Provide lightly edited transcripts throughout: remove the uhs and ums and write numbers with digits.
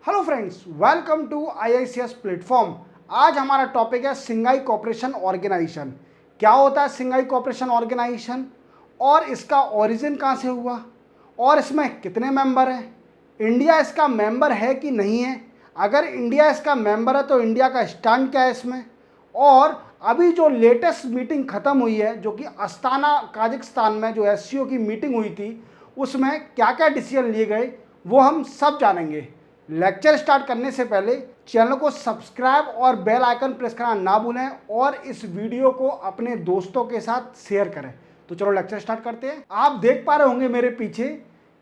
Hello friends, welcome to IICS platform. आज हमारा topic है सिंघाई कोऑपरेशन ऑर्गेनाइजेशन। क्या होता है सिंघाई कोऑपरेशन ऑर्गेनाइजेशन और इसका ओरिजिन कहाँ से हुआ और इसमें कितने मेंबर हैं, इंडिया इसका मेंबर है कि नहीं है, अगर इंडिया इसका मेंबर है तो इंडिया का स्टैंड क्या है इसमें, और अभी जो लेटेस्ट मीटिंग ख़त्म हुई है जो कि अस्ताना काजाकिस्तान में जो एससीओ की मीटिंग हुई थी उसमें क्या क्या डिसीजन लिए गए वो हम सब जानेंगे। लेक्चर स्टार्ट करने से पहले चैनल को सब्सक्राइब और बेल आइकन प्रेस करना ना भूलें और इस वीडियो को अपने दोस्तों के साथ शेयर करें। तो चलो लेक्चर स्टार्ट करते हैं। आप देख पा रहे होंगे मेरे पीछे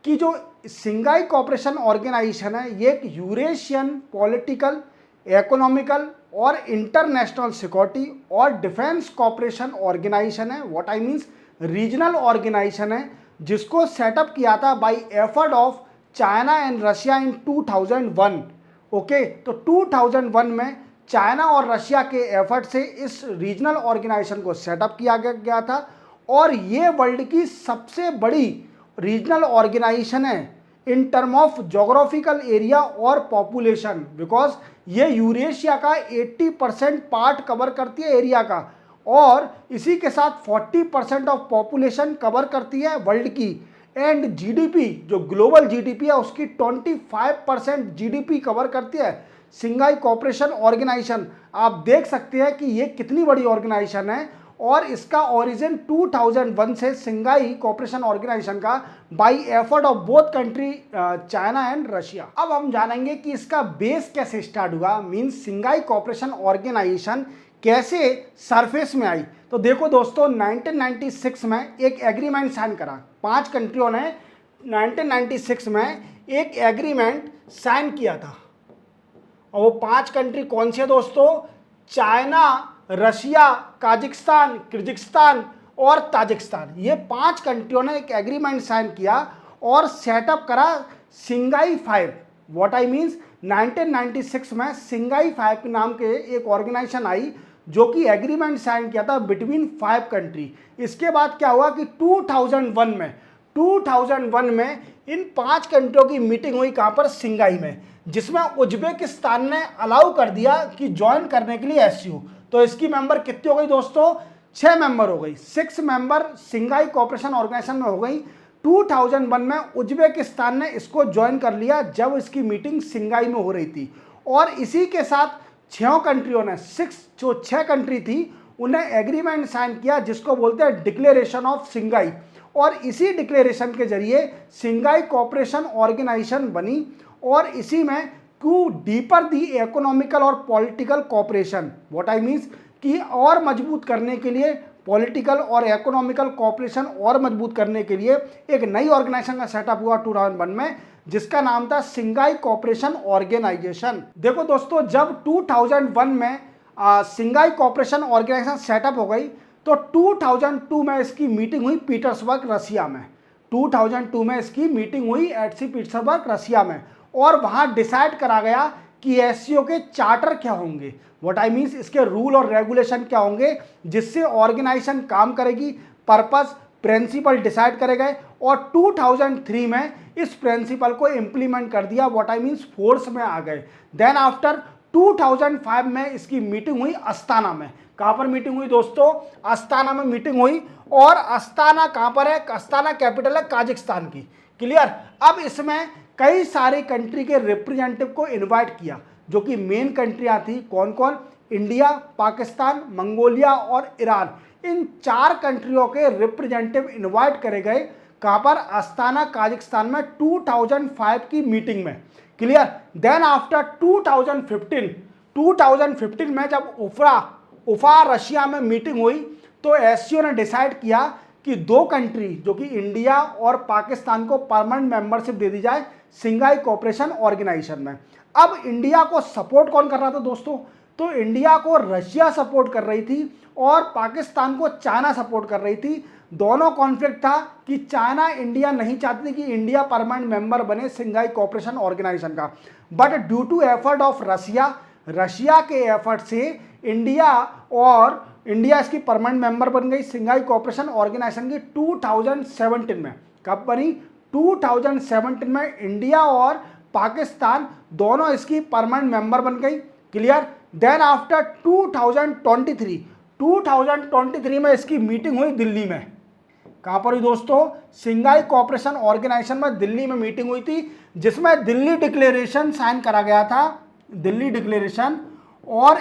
कि जो सिंघाई कोऑपरेशन ऑर्गेनाइजेशन है ये एक यूरेशियन पॉलिटिकल, इकोनॉमिकल और इंटरनेशनल सिक्योरिटी और डिफेंस कोऑपरेशन ऑर्गेनाइजेशन है। What I means regional organisation है जिसको सेटअप किया था by effort of China and Russia in 2001। Okay, तो 2001 में चाइना और रशिया के एफर्ट से इस रीजनल ऑर्गेनाइजेशन को सेटअप किया गया था और ये वर्ल्ड की सबसे बड़ी रीजनल ऑर्गेनाइजेशन है in term of geographical area और पॉपुलेशन, बिकॉज ये यूरेशिया का 80% पार्ट कवर करती है एरिया का और इसी के साथ 40% ऑफ पॉपुलेशन कवर करती है वर्ल्ड की। एंड जीडीपी, जो ग्लोबल जीडीपी है उसकी 25% जीडीपी कवर करती है सिंघाई कोऑपरेशन ऑर्गेनाइजेशन। आप देख सकते हैं कि ये कितनी बड़ी ऑर्गेनाइजेशन है और इसका ओरिजिन 2001 से सिंघाई कोऑपरेशन ऑर्गेनाइजेशन का bye effort of both country China and Russia. अब हम जानेंगे कि इसका बेस कैसे स्टार्ट हुआ, मींस सिंघाई कोऑपरेशन ऑर्गेनाइजेशन कैसे सरफेस में आई। तो देखो दोस्तों, 1996 में एक एग्रीमेंट साइन करा, 5 कंट्रियों ने 1996 में एक एग्रीमेंट साइन किया था और वो 5 कंट्री कौन से दोस्तों? चाइना, रशिया, काजाकिस्तान, किर्गिस्तान और ताजिकिस्तान। ये 5 कंट्रियों ने एक एग्रीमेंट साइन किया और सेटअप करा सिंघाई 5। व्हाट आई मीन्स 1996 में सिंघाई 5 नाम के एक ऑर्गेनाइजेशन आई जो कि एग्रीमेंट साइन किया था बिटवीन 5 कंट्री। इसके बाद क्या हुआ कि 2001 में इन 5 कंट्रियों की मीटिंग हुई कहाँ पर? सिंघाई में, जिसमें उज्बेकिस्तान ने अलाउ कर दिया कि ज्वाइन करने के लिए एससीओ। तो इसकी मेंबर कितनी हो गई दोस्तों? 6 मेंबर हो गई, 6 मेंबर सिंघाई कोऑपरेशन ऑर्गेनाइजेशन में हो गई। 2001 में उज्बेकिस्तान ने इसको ज्वाइन कर लिया जब इसकी मीटिंग सिंघाई में हो रही थी और इसी के साथ 6 कंट्रियों ने, 6 कंट्री थी, उन्हें एग्रीमेंट साइन किया जिसको बोलते हैं डिक्लेरेशन ऑफ सिंघाई और इसी डिक्लेरेशन के जरिए सिंघाई कोऑपरेशन ऑर्गेनाइजेशन बनी और इसी में टू डीपर दी इकोनॉमिकल और political cooperation. What I means कि और मजबूत करने के लिए पॉलिटिकल और इकोनॉमिकल कोऑपरेशन और मजबूत करने के लिए एक नई ऑर्गेनाइजेशन का सेटअप हुआ 2001 में जिसका नाम था सिंघाई कोऑपरेशन ऑर्गेनाइजेशन। देखो दोस्तों, जब 2001 में सिंघाई कोऑपरेशन ऑर्गेनाइजेशन सेटअप हो गई तो 2002 में इसकी मीटिंग हुई पीटर्सबर्ग, रशिया में। 2002 में इसकी मीटिंग हुई एट सी पीटर्सबर्ग, रशिया में और वहां डिसाइड करा गया कि एससीओ के चार्टर क्या होंगे। व्हाट आई मीन्स इसके रूल और रेगुलेशन क्या होंगे जिससे ऑर्गेनाइजेशन काम करेगी, पर्पस, प्रिंसिपल डिसाइड करे गए और 2003 में इस प्रिंसिपल को इंप्लीमेंट कर दिया। व्हाट आई मीन्स फोर्स में आ गए। देन आफ्टर 2005 में इसकी मीटिंग हुई अस्ताना में। कहां पर मीटिंग हुई दोस्तों? अस्ताना में मीटिंग हुई और अस्ताना कहां पर है? अस्ताना कैपिटल है काजाकिस्तान की। क्लियर? अब इसमें कई सारी कंट्री के रिप्रेजेंटेटिव को इनवाइट किया जो कि मेन कंट्रियां थी। कौन कौन? इंडिया, पाकिस्तान, मंगोलिया और ईरान। इन 4 कंट्रियों के रिप्रेजेंटेटिव इनवाइट करे गए। कहां पर? अस्ताना काजाकिस्तान में 2005 की मीटिंग में। क्लियर? देन आफ्टर 2015 में जब उफा रशिया में मीटिंग हुई तो एससीओ ने डिसाइड किया कि 2 कंट्री जो कि इंडिया और पाकिस्तान को परमानेंट मेंबरशिप दे दी जाए सिंघाई कोऑपरेशन ऑर्गेनाइजेशन में। अब इंडिया को सपोर्ट कौन कर रहा था दोस्तों? तो इंडिया को रशिया सपोर्ट कर रही थी और पाकिस्तान को चाइना सपोर्ट कर रही थी। दोनों कॉन्फ्लिक्ट था कि चाइना, इंडिया नहीं चाहती थी कि इंडिया परमानेंट मेंबर बने सिंघाई कोऑपरेशन ऑर्गेनाइजेशन का, but due to effort of Russia के एफर्ट से इंडिया इसकी परमानेंट मेंबर बन गई सिंघाई कोऑपरेशन ऑर्गेनाइजेशन की 2017 में। कब बनी? 2017 में इंडिया और पाकिस्तान दोनों इसकी परमानेंट मेंबर बन गई। क्लियर। देन आफ्टर 2023 में इसकी मीटिंग हुई दिल्ली में। कहां पर हुई दोस्तों? सिंघाई कोऑपरेशन ऑर्गेनाइजेशन में दिल्ली में मीटिंग हुई थी, जिसमें दिल्ली डिक्लेरेशन साइन करा गया था। दिल्ली डिक्लेरेशन, और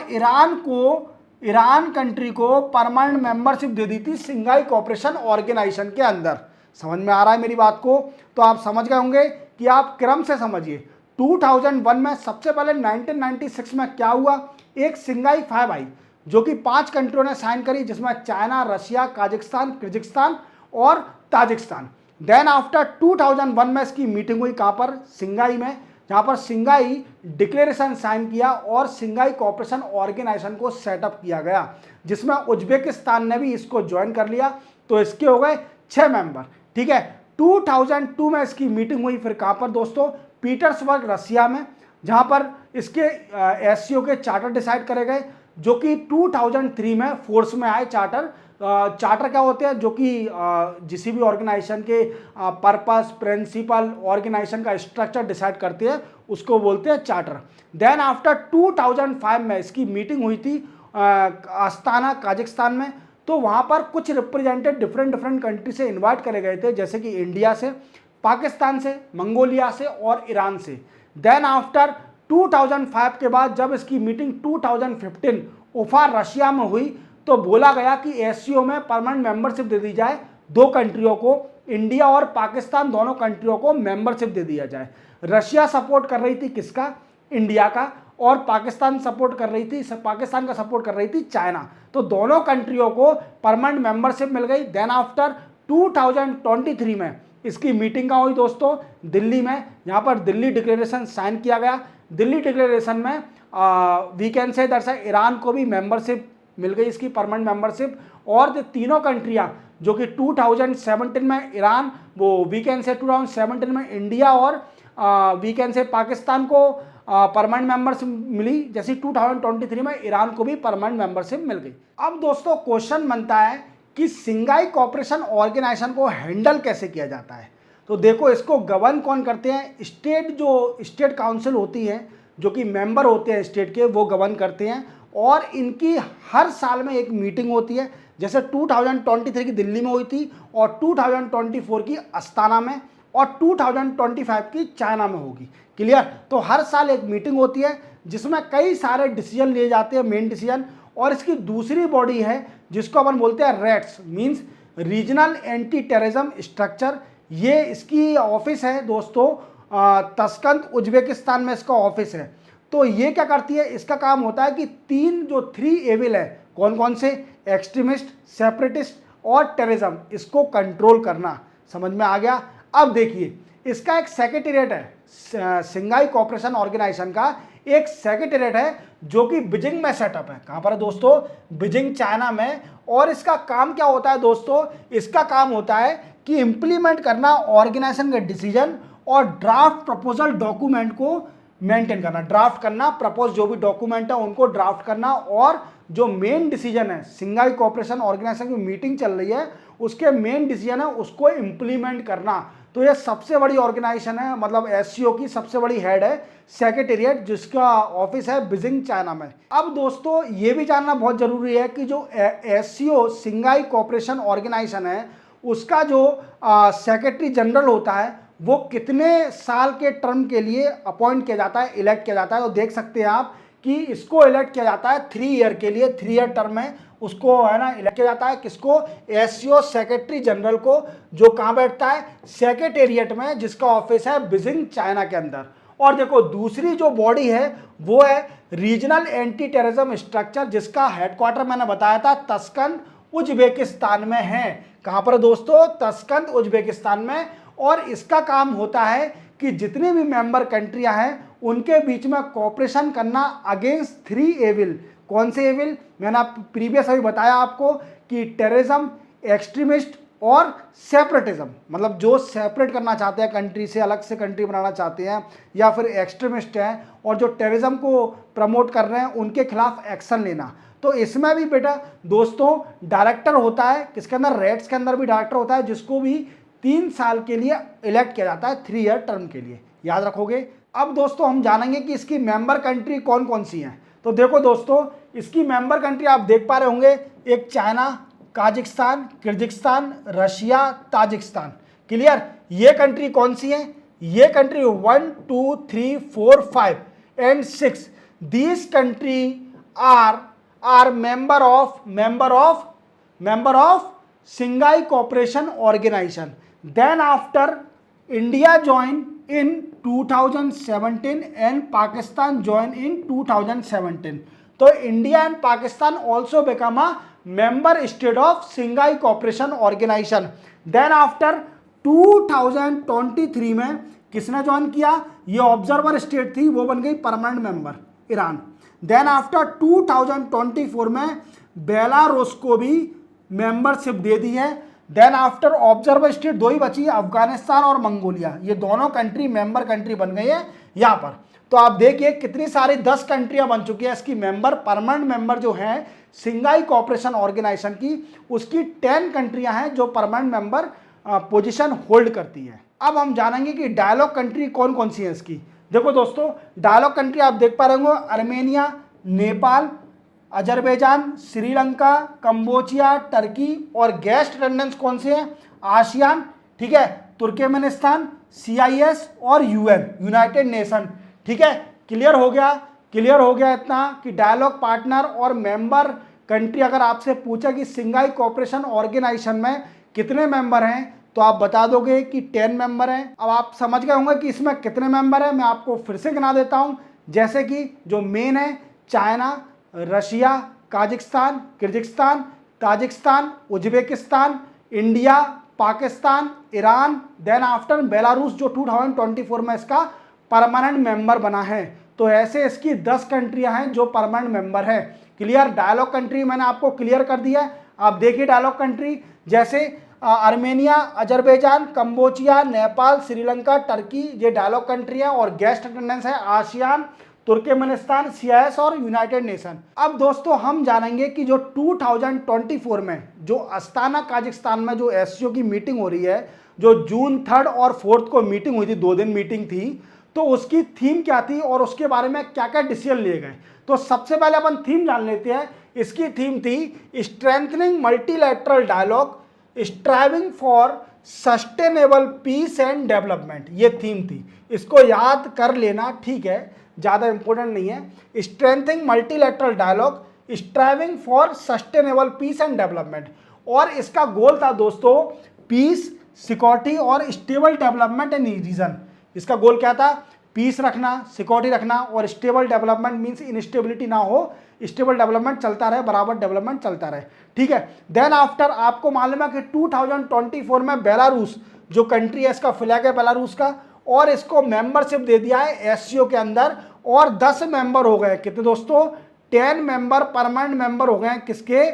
ईरान कंट्री को परमानेंट मेंबरशिप दे दी थी सिंघाई कोऑपरेशन ऑर्गेनाइजेशन के अंदर। समझ में आ रहा है मेरी बात को? तो आप समझ गए होंगे कि आप क्रम से समझिए। 2001 में सबसे पहले 1996 में क्या हुआ? एक सिंघाई 5 आई, जो कि 5 कंट्रियों ने साइन करी, जिसमें चाइना, रशिया, काजाकिस्तान, किर्गिस्तान और ताजिकिस्तान। देन आफ्टर 2001 में इसकी मीटिंग हुई, कहां पर? सिंघाई में, जहां पर सिंघाई डिक्लेरेशन साइन किया और सिंघाई कोऑपरेशन ऑर्गेनाइजेशन को सेटअप किया गया, जिसमें उज्बेकिस्तान ने भी इसको ज्वाइन कर लिया। तो इसके हो गए 6 मेंबर। ठीक है। 2002 में इसकी मीटिंग हुई, फिर कहां पर दोस्तों? पीटर्सबर्ग, रशिया में, जहां पर इसके एससीओ के चार्टर डिसाइड करे गए, जो कि 2003 में फोर्स में आए चार्टर। चार्टर क्या होते हैं? जो कि किसी भी ऑर्गेनाइजेशन के पर्पस, प्रिंसिपल, ऑर्गेनाइजेशन का स्ट्रक्चर डिसाइड करते हैं, उसको बोलते हैं चार्टर। देन आफ्टर 2005 में इसकी मीटिंग हुई थी अस्ताना, काजाकिस्तान में। तो वहां पर कुछ रिप्रेजेंटेटिव डिफरेंट कंट्री से इन्वाइट करे गए थे, जैसे कि इंडिया से, पाकिस्तान से, मंगोलिया से और ईरान से। देन आफ्टर 2005 के बाद जब इसकी मीटिंग 2015 उफा, रशिया में हुई, तो बोला गया कि एससीओ में परमानेंट मेंबरशिप दे दी जाए 2 कंट्रियों को, इंडिया और पाकिस्तान दोनों कंट्रियों को मेंबरशिप दे दिया जाए। रशिया सपोर्ट कर रही थी किसका? इंडिया का। और पाकिस्तान का सपोर्ट कर रही थी चाइना। तो दोनों कंट्रियों को परमानेंट मेंबरशिप मिल गई। देन आफ्टर 2023 में इसकी मीटिंग कहाँ हुई दोस्तों? दिल्ली में, यहाँ पर दिल्ली डिक्लेरेशन साइन किया गया। दिल्ली डिक्लेरेशन में वी कैन से दरअसल ईरान को भी मेंबरशिप मिल गई, इसकी परमानेंट मेंबरशिप। और तीनों कंट्रियां जो कि 2017 में ईरान, वो वी कैन से 2017 में इंडिया और वी कैन से पाकिस्तान को परमानेंट मेंबरशिप मिली, जैसे 2023 में ईरान को भी परमानेंट मेंबरशिप मिल गई। अब दोस्तों क्वेश्चन बनता है कि सिंघाई कोऑपरेशन ऑर्गेनाइजेशन को हैंडल कैसे किया जाता है? तो देखो, इसको गवर्न कौन करते हैं? स्टेट काउंसिल होती है, जो कि मेंबर होते हैं स्टेट के, वो गवर्न करते हैं। और इनकी हर साल में एक मीटिंग होती है, जैसे 2023 की दिल्ली में हुई थी, और 2024 की अस्ताना में, और 2025 की चाइना में होगी। क्लियर। तो हर साल एक मीटिंग होती है, जिसमें कई सारे डिसीजन लिए जाते हैं, मेन डिसीजन। और इसकी दूसरी बॉडी है, जिसको अपन बोलते हैं rates, means regional anti terrorism structure. ये इसकी ऑफिस है दोस्तों तस्कंद, उज्बेकिस्तान में इसका ऑफिस है। तो ये क्या करती है? इसका काम होता है कि 3 एविल है, कौन कौन से? एक्सट्रीमिस्ट, सेपरेटिस्ट और टेररिज्म, इसको कंट्रोल करना। समझ में आ गया? अब देखिए, इसका एक सेक्रेटेरिएट है, सिंघाई कोऑपरेशन ऑर्गेनाइजेशन का एक सेक्रेटेरिएट है, जो कि बीजिंग में सेटअप है। कहां पर है दोस्तों? बीजिंग, चाइना में। और इसका काम क्या होता है दोस्तों? इसका काम होता है कि इंप्लीमेंट करना ऑर्गेनाइजेशन के डिसीजन और ड्राफ्ट प्रपोजल डॉक्यूमेंट को मेंटेन करना, ड्राफ्ट करना, प्रपोज जो भी डॉक्यूमेंट है उनको ड्राफ्ट करना, और जो मेन डिसीजन है, सिंघाई कोऑपरेशन ऑर्गेनाइजेशन की मीटिंग चल रही है, उसके मेन डिसीजन है उसको इंप्लीमेंट करना। तो ये सबसे बड़ी ऑर्गेनाइजेशन है, मतलब एससीओ की सबसे बड़ी हेड है सेक्रेटेरिएट, जिसका ऑफिस है बीजिंग, चाइना में। अब दोस्तों ये भी जानना बहुत जरूरी है कि जो एससीओ सिंघाई कोऑपरेशन ऑर्गेनाइजेशन है, उसका जो सेक्रेटरी जनरल होता है, वो कितने साल के टर्म के लिए अपॉइंट किया जाता है, इलेक्ट किया जाता है? तो देख सकते हैं आप कि इसको इलेक्ट किया जाता है 3 ईयर के लिए, 3 ईयर टर्म में उसको है ना इलेक्ट किया जाता है। किसको? एससीओ सेक्रेटरी जनरल को, जो कहाँ बैठता है? सेक्रेटेरिएट में, जिसका ऑफिस है बीजिंग, चाइना के अंदर। और देखो, दूसरी जो बॉडी है वो है रीजनल एंटी टेररिज्म स्ट्रक्चर, जिसका हेडक्वार्टर मैंने बताया था तस्कंद, उज्बेकिस्तान में है। कहां पर दोस्तों? तस्कंद, उज्बेकिस्तान में। और इसका काम होता है कि जितनी भी मेंबर कंट्रियां हैं, उनके बीच में कोऑपरेशन करना अगेंस्ट 3 एविल। कौन से एविल? मैंने प्रीवियस अभी बताया आपको कि टेररिज्म, एक्सट्रीमिस्ट और सेपरेटिज्म, मतलब जो सेपरेट करना चाहते हैं, कंट्री से अलग से कंट्री बनाना चाहते हैं, या फिर एक्सट्रीमिस्ट हैं और जो टेररिज्म को प्रमोट कर रहे हैं, उनके खिलाफ एक्शन लेना। तो इसमें भी बेटा दोस्तों डायरेक्टर होता है, किसके अंदर? रेट्स के अंदर भी डायरेक्टर होता है, जिसको भी 3 साल के लिए इलेक्ट किया जाता है, 3 ईयर टर्म के लिए। याद रखोगे? अब दोस्तों हम जानेंगे कि इसकी मेंबर कंट्री कौन कौन सी हैं। तो देखो दोस्तों, इसकी मेंबर कंट्री आप देख पा रहे होंगे, एक China, Kazakhstan, Kyrgyzstan, Russia, Tajikistan. Clear? ये कंट्री कौन सी है? ये country 1 2 3 4 5 and 6 these country are member of Shanghai Cooperation Organization. Then after India joined in 2017 and Pakistan joined in 2017. So India and Pakistan also become a member state of Shanghai Cooperation Organization. Then after 2023 में किसने join किया? ये observer state थी, वो बन गई permanent member, Iran. Then after 2024 में Belarus को भी मेंबरशिप दे दी है। देन आफ्टर ऑब्जर्वर स्टेट दो ही बची, अफगानिस्तान और मंगोलिया, ये दोनों कंट्री मेंबर कंट्री बन गई है यहाँ पर। तो आप देखिए कितनी सारी 10 कंट्रियां बन चुकी है इसकी मेंबर, परमानेंट मेंबर जो हैं सिंगाई कोऑपरेशन ऑर्गेनाइजेशन की, उसकी 10 कंट्रियां हैं जो परमानेंट मेंबर पोजीशन होल्ड करती है। अब हम जानेंगे कि डायलॉग कंट्री कौन कौन सी है इसकी। देखो दोस्तों, डायलॉग कंट्री आप देख पा रहे होंगे, Armenia, Nepal, Azerbaijan, Sri Lanka, Cambodia, Turkey, और गेस्ट अटेंडेंस कौन से हैं? आसियान, ठीक है, तुर्कमेनिस्तान, CIS और UN, यूनाइटेड नेशन। ठीक है, क्लियर हो गया? क्लियर हो गया इतना कि डायलॉग पार्टनर और मेंबर कंट्री अगर आपसे पूछा कि सिंगाई कोऑपरेशन ऑर्गेनाइजेशन में कितने मेंबर हैं, तो आप बता दोगे कि 10 मेंबर हैं। अब आप समझ गए होंगे कि इसमें कितने मेंबर हैं, मैं आपको फिर से गिना देता हूं। जैसे कि जो मेन है, China, Russia, Kazakhstan, Kyrgyzstan, Tajikistan, Uzbekistan, India, Pakistan, Iran, then after Belarus जो 2024 में इसका परमानेंट मेंबर बना है। तो ऐसे इसकी 10 कंट्रियां हैं जो परमानेंट मेंबर है। क्लियर? डायलॉग कंट्री मैंने आपको क्लियर कर दिया। आप देखिए डायलॉग कंट्री जैसे Armenia, Azerbaijan, Cambodia, Nepal, Sri Lanka, Turkey, ये डायलॉग कंट्री है, और गेस्ट अटेंडेंस है आसियान, तुर्कमेनिस्तान, CIS और यूनाइटेड नेशन। अब दोस्तों हम जानेंगे कि जो 2024 में जो अस्ताना काजाकिस्तान में जो SCO की मीटिंग हो रही है, जो जून 3 और 4 को मीटिंग हुई थी, 2 दिन मीटिंग थी, तो उसकी थीम क्या थी और उसके बारे में क्या क्या डिसीजन लिए गए। तो सबसे पहले अपन थीम जान लेते हैं। इसकी थीम थी strengthening multilateral dialogue, striving for sustainable peace and development, ये थीम थी। इसको याद कर लेना, ठीक है, ज़्यादा इंपॉर्टेंट नहीं है। Strengthening multilateral dialogue, striving for sustainable peace and development, और इसका गोल था दोस्तों पीस, सिक्योरिटी और स्टेबल डेवलपमेंट इन रीजन। इसका गोल क्या था? पीस रखना, सिक्योरिटी रखना, और स्टेबल डेवलपमेंट मीन्स इनस्टेबिलिटी ना हो, स्टेबल डेवलपमेंट चलता रहे, बराबर डेवलपमेंट चलता रहे। ठीक है, देन आफ्टर आपको मालूम है कि 2024 में बेलारूस जो कंट्री है, इसका फ्लैग है बेलारूस का, और इसको मेंबरशिप दे दिया है SCO के अंदर, और 10 मेंबर हो गए। कितने दोस्तों? 10 मेंबर परमानेंट मेंबर हो गए। किसके?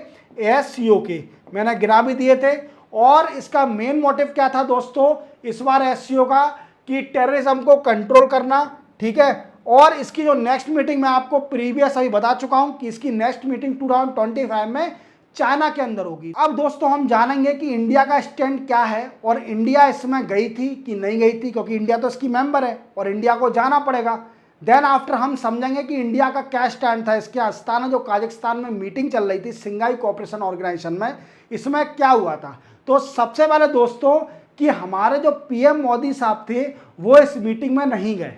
SCO के। मैंने गिना भी दिए थे। और इसका मेन मोटिव क्या था दोस्तों इस बार SCO का? कि टेररिज्म को कंट्रोल करना। ठीक है, और इसकी जो नेक्स्ट मीटिंग मैं आपको प्रीवियस अभी बता चुका हूं कि इसकी नेक्स्ट मीटिंग 2025 में चाइना के अंदर होगी। अब दोस्तों हम जानेंगे कि इंडिया का स्टैंड क्या है, और इंडिया इसमें गई थी कि नहीं गई थी, क्योंकि इंडिया तो इसकी मेंबर है और इंडिया को जाना पड़ेगा। देन आफ्टर हम समझेंगे कि इंडिया का क्या स्टैंड था। इसके अस्ताना जो काजाकिस्तान में मीटिंग चल रही थी सिंगाई कोऑपरेशन ऑर्गेनाइजेशन में, इसमें क्या हुआ था। तो सबसे पहले दोस्तों कि हमारे जो PM मोदी साहब थे वो इस मीटिंग में नहीं गए।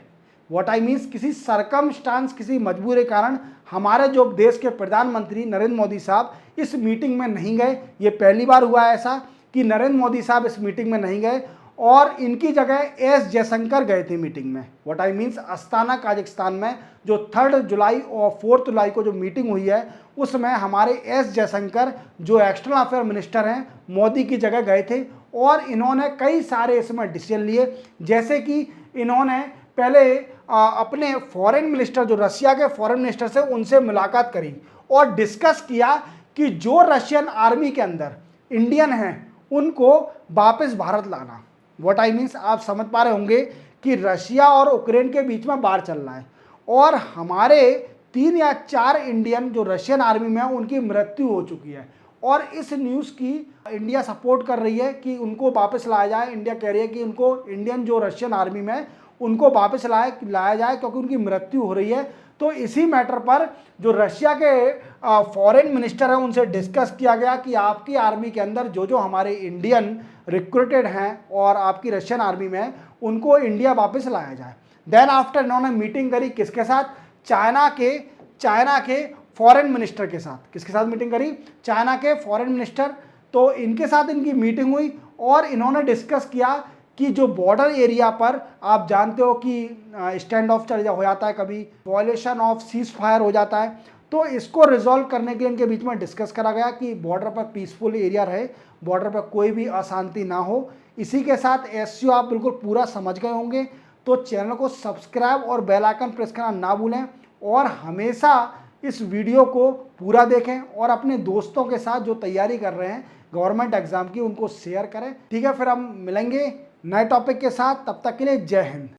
व्हाट आई मीन्स, किसी सरकमस्टांस, किसी मजबूरी के कारण हमारे जो देश के प्रधानमंत्री नरेंद्र मोदी साहब इस मीटिंग में नहीं गए। ये पहली बार हुआ है ऐसा कि नरेंद्र मोदी साहब इस मीटिंग में नहीं गए, और इनकी जगह S जयशंकर गए थे मीटिंग में। What I means, Astana Kazakhstan में जो 3 जुलाई और 4 जुलाई को जो मीटिंग हुई है, उसमें हमारे S जयशंकर जो एक्सटर्नल अफेयर मिनिस्टर हैं, मोदी की जगह गए थे, और इन्होंने कई सारे इसमें डिसीजन लिए। जैसे कि इन्होंने पहले अपने फॉरेन मिनिस्टर, जो रशिया के फॉरेन मिनिस्टर से, उनसे मुलाकात करी और डिस्कस किया कि जो रशियन आर्मी के अंदर इंडियन हैं उनको वापस भारत लाना। व्हाट आई मीन्स, आप समझ पा रहे होंगे कि रशिया और यूक्रेन के बीच में वार चल रहा है, और हमारे 3 या 4 इंडियन जो रशियन आर्मी में है उनकी मृत्यु हो चुकी है, और इस न्यूज़ की इंडिया सपोर्ट कर रही है कि उनको वापस लाया जाए। इंडिया कह रही है कि उनको इंडियन जो रशियन आर्मी में उनको वापस लाया जाए क्योंकि उनकी मृत्यु हो रही है। तो इसी मैटर पर जो रशिया के फॉरेन मिनिस्टर हैं उनसे डिस्कस किया गया कि आपकी आर्मी के अंदर जो जो हमारे इंडियन रिक्रूटेड हैं और आपकी रशियन आर्मी में हैं उनको इंडिया वापस लाया जाए। देन आफ्टर इन्होंने मीटिंग करी किसके साथ? चाइना के फॉरेन मिनिस्टर के साथ। किसके साथ मीटिंग करी? चाइना के फॉरेन मिनिस्टर। तो इनके साथ इनकी मीटिंग हुई और इन्होंने डिस्कस किया कि जो बॉर्डर एरिया पर आप जानते हो कि स्टैंड ऑफ चल हो जाता है, कभी वॉयलेशन ऑफ सीज फायर हो जाता है, तो इसको रिजॉल्व करने के लिए इनके बीच में डिस्कस करा गया कि बॉर्डर पर पीसफुल एरिया रहे, बॉर्डर पर कोई भी अशांति ना हो। इसी के साथ एससीओ आप बिल्कुल पूरा समझ गए होंगे, तो चैनल को सब्सक्राइब और बेल आइकन प्रेस करना ना भूलें और हमेशा इस वीडियो को पूरा देखें और अपने दोस्तों के साथ जो तैयारी कर रहे हैं गवर्नमेंट एग्जाम की उनको शेयर करें। ठीक है, फिर हम मिलेंगे नए टॉपिक के साथ, तब तक के लिए जय हिंद।